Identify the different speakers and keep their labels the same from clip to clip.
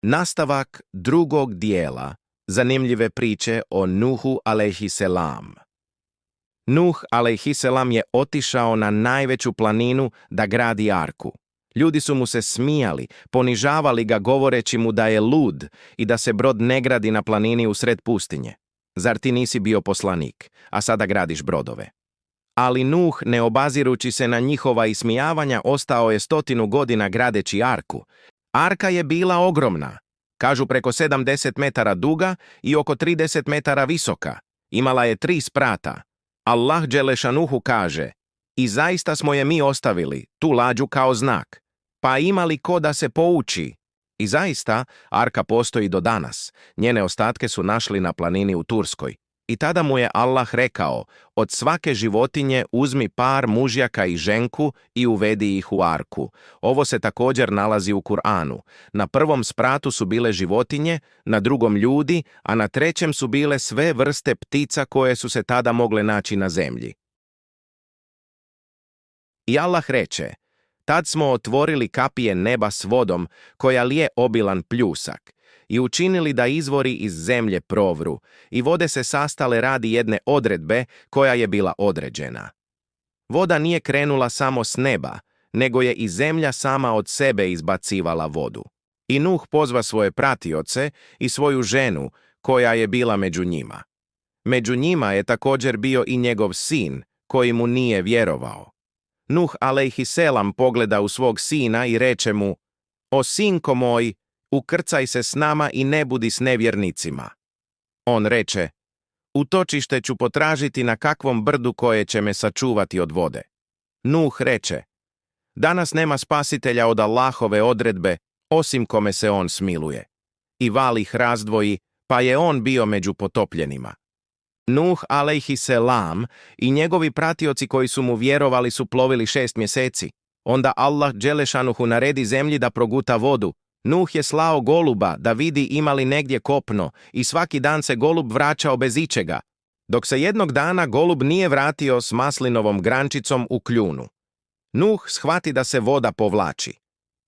Speaker 1: Nastavak drugog dijela zanimljive priče o Nuhu alejhiselam. Nuh alejhiselam je otišao na najveću planinu da gradi arku. Ljudi su mu se smijali, ponižavali ga govoreći mu da je lud i da se brod ne gradi na planini usred pustinje. Zar ti nisi bio poslanik, a sada gradiš brodove? Ali Nuh, ne obazirući se na njihova ismijavanja, ostao je 100 godina gradeći arku. Arka je bila ogromna, kažu preko 70 metara duga i oko 30 metara visoka. Imala je 3 sprata. Allah dželešanuhu kaže: i zaista smo je mi ostavili, tu lađu kao znak. Pa ima li ko da se pouči? I zaista, arka postoji do danas. Njene ostatke su našli na planini u Turskoj. I tada mu je Allah rekao: od svake životinje uzmi par mužjaka i ženku i uvedi ih u arku. Ovo se također nalazi u Kur'anu. Na prvom spratu su bile životinje, na drugom ljudi, a na trećem su bile sve vrste ptica koje su se tada mogle naći na zemlji. I Allah reče: tad smo otvorili kapije neba s vodom, koja lije obilan pljusak, i učinili da izvori iz zemlje provru, i vode se sastale radi jedne odredbe koja je bila određena. Voda nije krenula samo s neba, nego je i zemlja sama od sebe izbacivala vodu. I Nuh pozva svoje pratioce i svoju ženu, koja je bila među njima. Među njima je također bio i njegov sin, koji mu nije vjerovao. Nuh alejhiselam pogleda u svog sina i reče mu: o sinko moj, ukrcaj se s nama i ne budi s nevjernicima. On reče: utočište ću potražiti na kakvom brdu koje će me sačuvati od vode. Nuh reče: danas nema spasitelja od Allahove odredbe, osim kome se on smiluje. I val ih razdvoji, pa je on bio među potopljenima. Nuh alejhiselam i njegovi pratioci koji su mu vjerovali su plovili 6 mjeseci. Onda Allah dželešanuhu naredi zemlji da proguta vodu. Nuh je slao goluba da vidi ima li negdje kopno i svaki dan se golub vraćao bez ičega, dok se jednog dana golub nije vratio s maslinovom grančicom u kljunu. Nuh shvati da se voda povlači.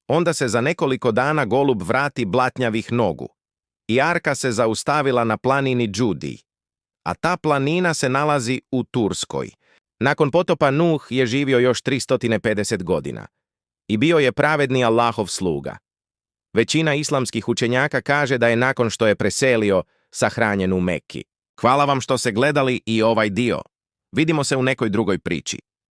Speaker 1: Onda se za nekoliko dana golub vrati blatnjavih nogu. I arka se zaustavila na planini Džudi, a ta planina se nalazi u Turskoj. Nakon potopa Nuh je živio još 350 godina i bio je pravedni Allahov sluga. Većina islamskih učenjaka kaže da je nakon što je preselio sahranjen u Mekki. Hvala vam što ste gledali i ovaj dio. Vidimo se u nekoj drugoj priči.